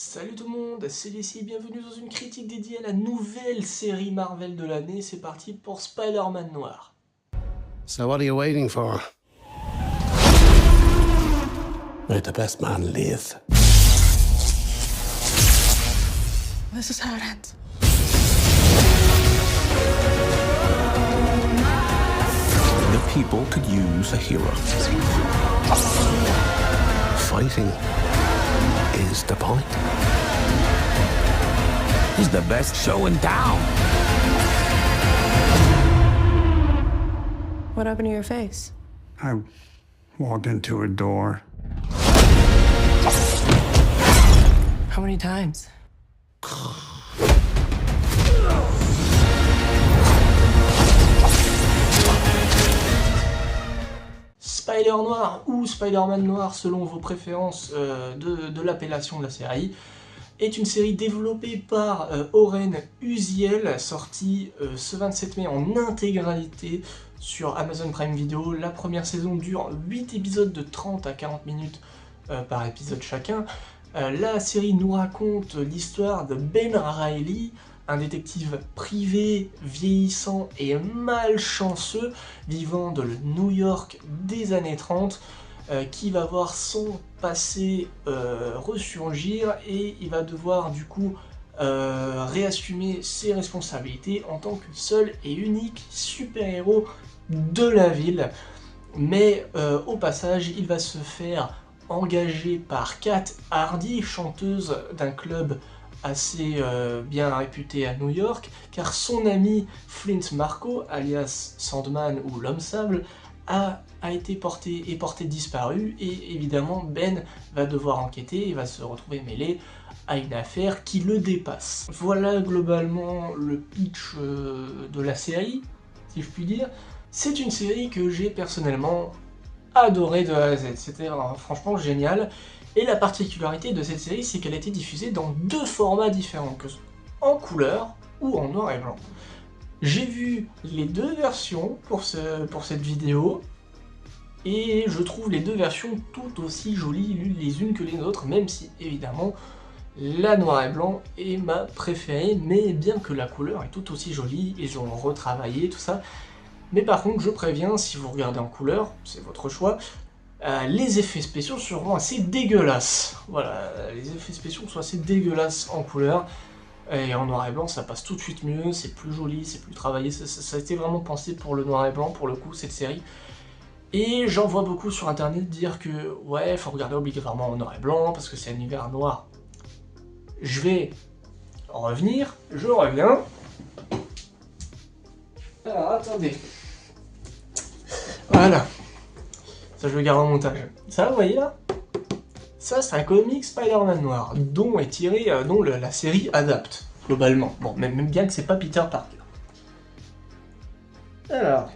Salut tout le monde, c'est Leslie, bienvenue dans une critique dédiée à la nouvelle série Marvel de l'année. C'est parti pour Spider-Man Noir. So what are you waiting for? Let the best man live. This is how it ends. The people could use a hero. Fighting is the point. He's the best show in town. What happened to your face? I walked into a door. How many times? Spider Noir ou Spider-Man Noir selon vos préférences de l'appellation de la série est une série développée par Oren Uziel, sortie ce 27 mai en intégralité sur Amazon Prime Video. La première saison dure 8 épisodes de 30 à 40 minutes par épisode chacun. La série nous raconte l'histoire de Ben Reilly, un détective privé, vieillissant et malchanceux, vivant dans le New York des années 30, qui va voir son passé ressurgir et il va devoir du coup réassumer ses responsabilités en tant que seul et unique super-héros de la ville. Mais au passage, il va se faire engager par Kat Hardy, chanteuse d'un club assez bien réputé à New York, car son ami Flint Marko, alias Sandman ou l'Homme Sable, a été porté disparu, et évidemment Ben va devoir enquêter et va se retrouver mêlé à une affaire qui le dépasse. Voilà globalement le pitch de la série, si je puis dire. C'est une série que j'ai personnellement adorée de A à Z, c'était franchement génial. Et la particularité de cette série, c'est qu'elle a été diffusée dans deux formats différents, que en couleur ou en noir et blanc. J'ai vu les deux versions pour cette vidéo, et je trouve les deux versions tout aussi jolies les unes que les autres, même si évidemment la noir et blanc est ma préférée, mais bien que la couleur est tout aussi jolie, ils ont retravaillé tout ça. Mais par contre, je préviens, si vous regardez en couleur, c'est votre choix, les effets spéciaux seront assez dégueulasses. Voilà, les effets spéciaux sont assez dégueulasses en couleur. Et en noir et blanc, ça passe tout de suite mieux, c'est plus joli, c'est plus travaillé. Ça a été vraiment pensé pour le noir et blanc, pour le coup, cette série. Et j'en vois beaucoup sur internet dire que, ouais, faut regarder obligatoirement en noir et blanc, parce que c'est un univers noir. Je vais en revenir, je reviens. Alors, attendez. Voilà. Ça, je le garde en montage. Ça, vous voyez là? Ça, c'est un comic Spider-Man Noir, dont est tiré, dont la série adapte, globalement. Bon, même bien que c'est pas Peter Parker. Alors.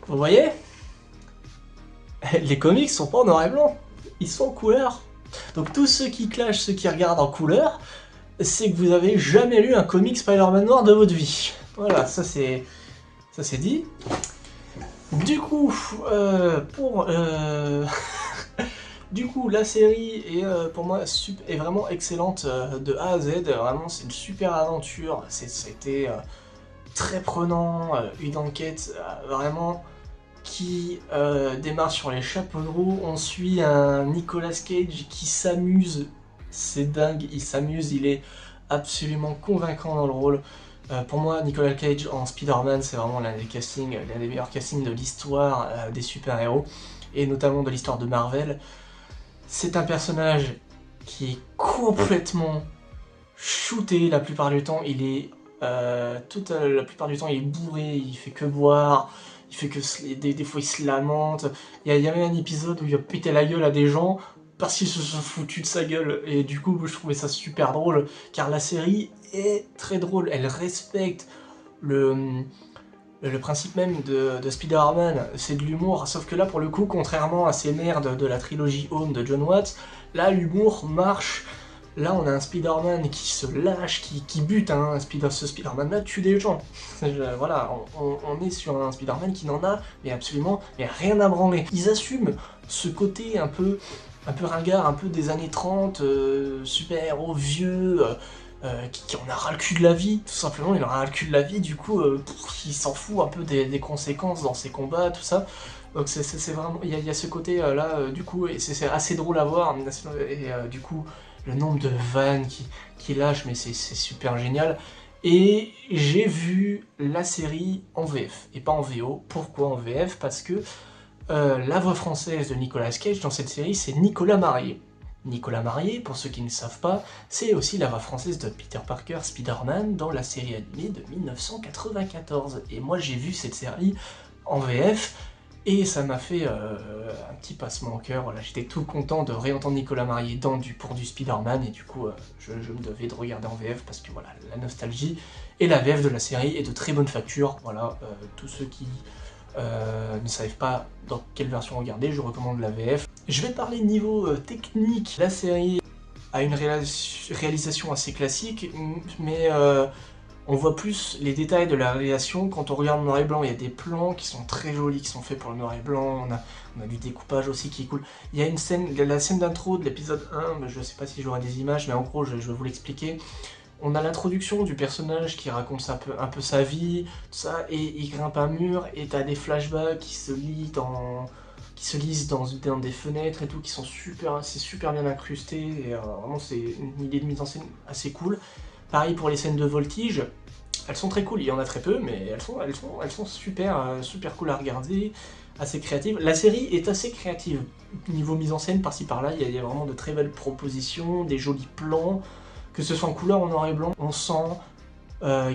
Vous voyez? Les comics sont pas en noir et blanc. Ils sont en couleur. Donc tous ceux qui clashent, ceux qui regardent en couleur, c'est que vous avez jamais lu un comic Spider-Man Noir de votre vie. Voilà, ça c'est dit. Du coup, du coup, la série est pour moi est vraiment excellente de A à Z. Vraiment, c'est une super aventure. C'était très prenant, une enquête vraiment qui démarre sur les chapeaux de roue. On suit un Nicolas Cage qui s'amuse. C'est dingue, il s'amuse, il est absolument convaincant dans le rôle. Pour moi, Nicolas Cage en Spider-Man, c'est vraiment l'un des meilleurs castings de l'histoire des super-héros, et notamment de l'histoire de Marvel. C'est un personnage qui est complètement shooté la plupart du temps. Il est la plupart du temps, il est bourré, il fait que boire, il fait que des fois il se lamente. Il y a même un épisode où il a pété la gueule à des gens parce qu'ils se sont foutus de sa gueule, et du coup je trouvais ça super drôle, car la série est très drôle, elle respecte le principe même de Spider-Man, c'est de l'humour, sauf que là pour le coup, contrairement à ces merdes de la trilogie Home de John Watts, là l'humour marche. Là on a un Spider-Man qui se lâche, qui bute, hein. Ce Spider-Man là tue des gens. Voilà, on est sur un Spider-Man qui n'en a mais absolument rien à branler. Ils assument ce côté un peu un peu ringard, un peu des années 30, super-héros vieux, qui en a ras le cul de la vie, tout simplement, il en a ras le cul de la vie, du coup, il s'en fout un peu des conséquences dans ses combats, tout ça. Donc c'est vraiment, il y a ce côté là, du coup, et c'est assez drôle à voir, et du coup, le nombre de vannes qui lâche, mais c'est super génial. Et j'ai vu la série en VF, et pas en VO. Pourquoi en VF? Parce que la voix française de Nicolas Cage dans cette série, c'est Nicolas Marié. Nicolas Marié, pour ceux qui ne savent pas, c'est aussi la voix française de Peter Parker, Spider-Man, dans la série animée de 1994. Et moi j'ai vu cette série en VF, et ça m'a fait un petit passement au cœur. Voilà, j'étais tout content de réentendre Nicolas Marié pour du Spider-Man, et du coup je me devais de regarder en VF, parce que voilà, la nostalgie, et la VF de la série est de très bonne facture. Voilà, tous ceux qui ne savent pas dans quelle version regarder, je recommande la VF. Je vais parler niveau technique. La série a une réalisation assez classique, mais on voit plus les détails de la réalisation quand on regarde en noir et blanc. Il y a des plans qui sont très jolis, qui sont faits pour le noir et blanc, on a du découpage aussi qui est cool. Il y a une scène, la scène d'intro de l'épisode 1, je sais pas si j'aurai des images, mais en gros je vais vous l'expliquer. On a l'introduction du personnage qui raconte un peu sa vie, tout ça, et il grimpe un mur, et t'as des flashbacks qui se lisent dans des fenêtres et tout, qui sont c'est super bien incrusté, et vraiment c'est une idée de mise en scène assez cool. Pareil pour les scènes de voltige, elles sont très cool, il y en a très peu, mais elles sont super cool à regarder, assez créatives. La série est assez créative, niveau mise en scène, par-ci par-là, il y a vraiment de très belles propositions, des jolis plans, que ce soit en couleur ou en noir et blanc, on sent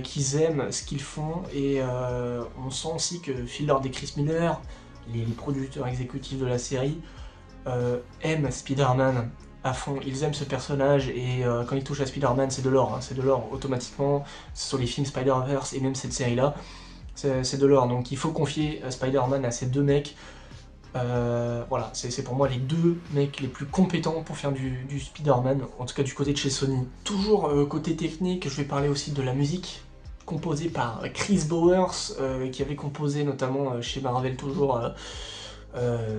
qu'ils aiment ce qu'ils font, et on sent aussi que Phil Lord et Chris Miller, les producteurs exécutifs de la série, aiment Spider-Man à fond, ils aiment ce personnage, et quand ils touchent à Spider-Man, c'est de l'or, hein, c'est de l'or automatiquement, sur les films Spider-Verse et même cette série-là, c'est de l'or, donc il faut confier Spider-Man à ces deux mecs. Voilà, c'est pour moi les deux mecs les plus compétents pour faire du Spider-Man, en tout cas du côté de chez Sony. Toujours côté technique, je vais parler aussi de la musique, composée par Chris Bowers, qui avait composé notamment chez Marvel toujours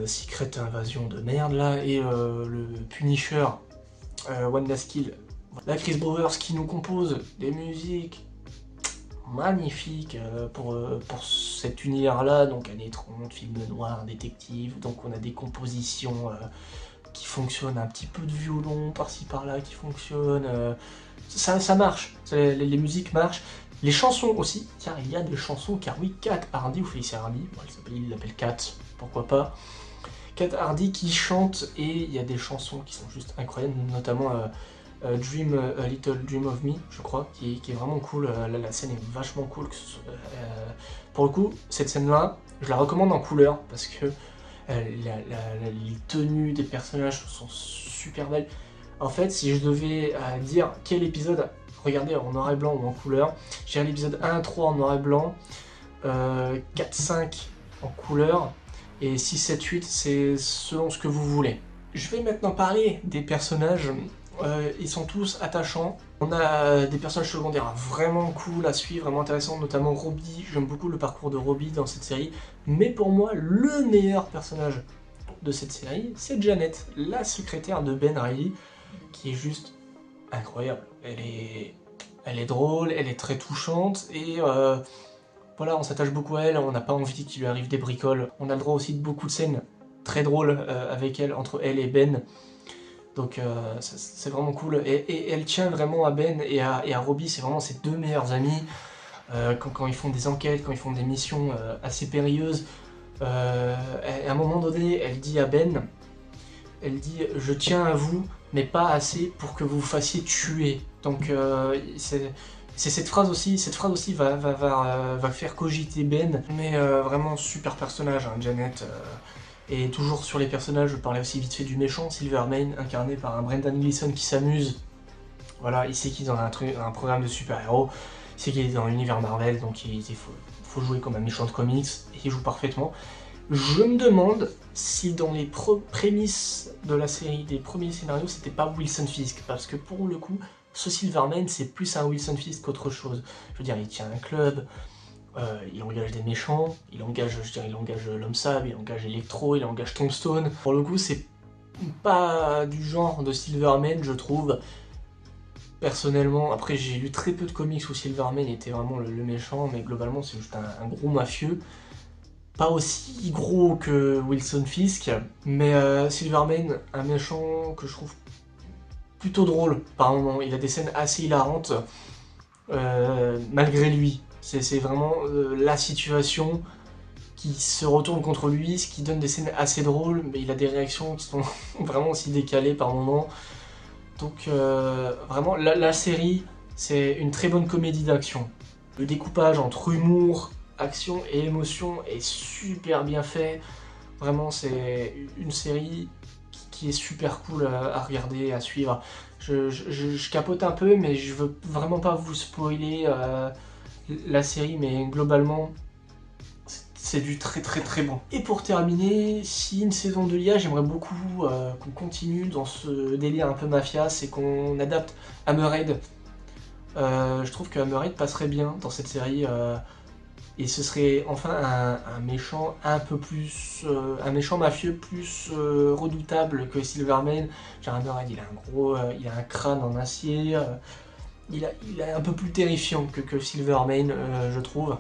Secret Invasion de merde là, et le Punisher, Wanda Skill. Là, Chris Bowers qui nous compose des musiques magnifiques pour cet univers-là, donc années 30, film noir, détective, donc on a des compositions qui fonctionnent, un petit peu de violon par-ci par-là qui fonctionne, ça marche, les musiques marchent. Les chansons aussi, car il y a des chansons, car oui, Kat Hardy, ou Felicia Hardy, bon, il l'appelle Kat, pourquoi pas, Kat Hardy qui chante, et il y a des chansons qui sont juste incroyables, notamment Dream, A Little Dream of Me, je crois, qui est vraiment cool. La scène est vachement cool. Pour le coup, cette scène-là, je la recommande en couleur, parce que les tenues des personnages sont super belles. En fait, si je devais dire quel épisode regarder en noir et blanc ou en couleur, j'ai l'épisode 1 à 3 en noir et blanc, 4, 5 en couleur, et 6, 7, 8, c'est selon ce que vous voulez. Je vais maintenant parler des personnages. Ils sont tous attachants. On a des personnages secondaires vraiment cool à suivre, vraiment intéressants, notamment Robbie. J'aime beaucoup le parcours de Robbie dans cette série. Mais pour moi, le meilleur personnage de cette série, c'est Janet, la secrétaire de Ben Reilly, qui est juste incroyable. Elle est drôle, elle est très touchante, et voilà, on s'attache beaucoup à elle, on n'a pas envie qu'il lui arrive des bricoles. On a le droit aussi de beaucoup de scènes très drôles avec elle, entre elle et Ben. Donc c'est vraiment cool, et elle tient vraiment à Ben et à Robbie, c'est vraiment ses deux meilleurs amis. Quand ils font des enquêtes, quand ils font des missions assez périlleuses, à un moment donné, elle dit à Ben, elle dit « Je tiens à vous, mais pas assez pour que vous vous fassiez tuer ». Donc c'est cette phrase aussi va faire cogiter Ben, mais vraiment super personnage, hein, Janet. Et toujours sur les personnages, je parlais aussi vite fait du méchant, Silvermane, incarné par un Brendan Gleeson qui s'amuse. Voilà, il sait qu'il est dans un programme de super-héros, il sait qu'il est dans l'univers Marvel, donc il faut jouer comme un méchant de comics, et il joue parfaitement. Je me demande si dans les prémices de la série, des premiers scénarios, c'était pas Wilson Fisk, parce que pour le coup, ce Silvermane, c'est plus un Wilson Fisk qu'autre chose. Je veux dire, il tient un club, il engage des méchants, il engage l'homme sable, il engage Electro, il engage Tombstone. Pour le coup, c'est pas du genre de Silverman, je trouve. Personnellement, après j'ai lu très peu de comics où Silverman était vraiment le méchant, mais globalement c'est juste un gros mafieux. Pas aussi gros que Wilson Fisk, mais Silverman, un méchant que je trouve plutôt drôle par moments. Il a des scènes assez hilarantes, malgré lui. C'est vraiment la situation qui se retourne contre lui, ce qui donne des scènes assez drôles, mais il a des réactions qui sont vraiment aussi décalées par moments. Donc vraiment, la série, c'est une très bonne comédie d'action. Le découpage entre humour, action et émotion est super bien fait. Vraiment, c'est une série qui est super cool à regarder, à suivre. Je capote un peu, mais je veux vraiment pas vous spoiler la série, mais globalement, c'est du très très très bon. Et pour terminer, si une saison 2 y a, j'aimerais beaucoup qu'on continue dans ce délire un peu mafia, c'est qu'on adapte Hammerhead. Je trouve que Hammerhead passerait bien dans cette série, et ce serait enfin un méchant un peu plus, un méchant mafieux plus redoutable que Silverman. Hammerhead, il a un crâne en acier, il est un peu plus terrifiant que Silverman, je trouve.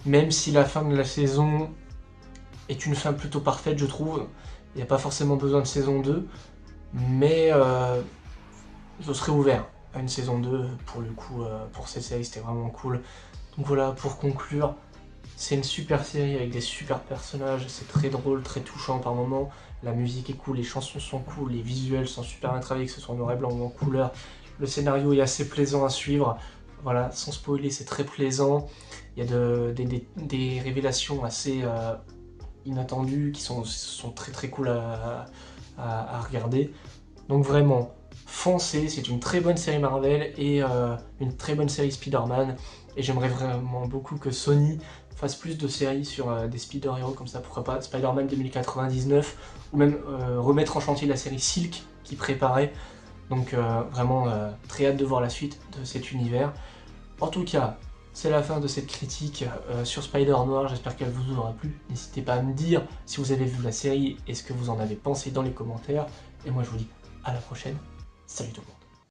Même si la fin de la saison est une fin plutôt parfaite, je trouve. Il n'y a pas forcément besoin de saison 2. Mais je serais ouvert à une saison 2. Pour le coup, pour cette série, c'était vraiment cool. Donc voilà, pour conclure, c'est une super série avec des super personnages. C'est très drôle, très touchant par moments. La musique est cool, les chansons sont cool, les visuels sont super bien travaillés, que ce soit en noir et blanc ou en couleur. Le scénario est assez plaisant à suivre. Voilà, sans spoiler, c'est très plaisant. Il y a des révélations assez inattendues qui sont très très cool à regarder. Donc vraiment, foncez, c'est une très bonne série Marvel et une très bonne série Spider-Man. Et j'aimerais vraiment beaucoup que Sony fasse plus de séries sur des Spider-Héros comme ça, pourquoi pas Spider-Man 2099, ou même remettre en chantier la série Silk qui préparait. Donc vraiment très hâte de voir la suite de cet univers. En tout cas, c'est la fin de cette critique sur Spider-Noir, j'espère qu'elle vous aura plu. N'hésitez pas à me dire si vous avez vu la série et ce que vous en avez pensé dans les commentaires. Et moi je vous dis à la prochaine, salut tout le monde.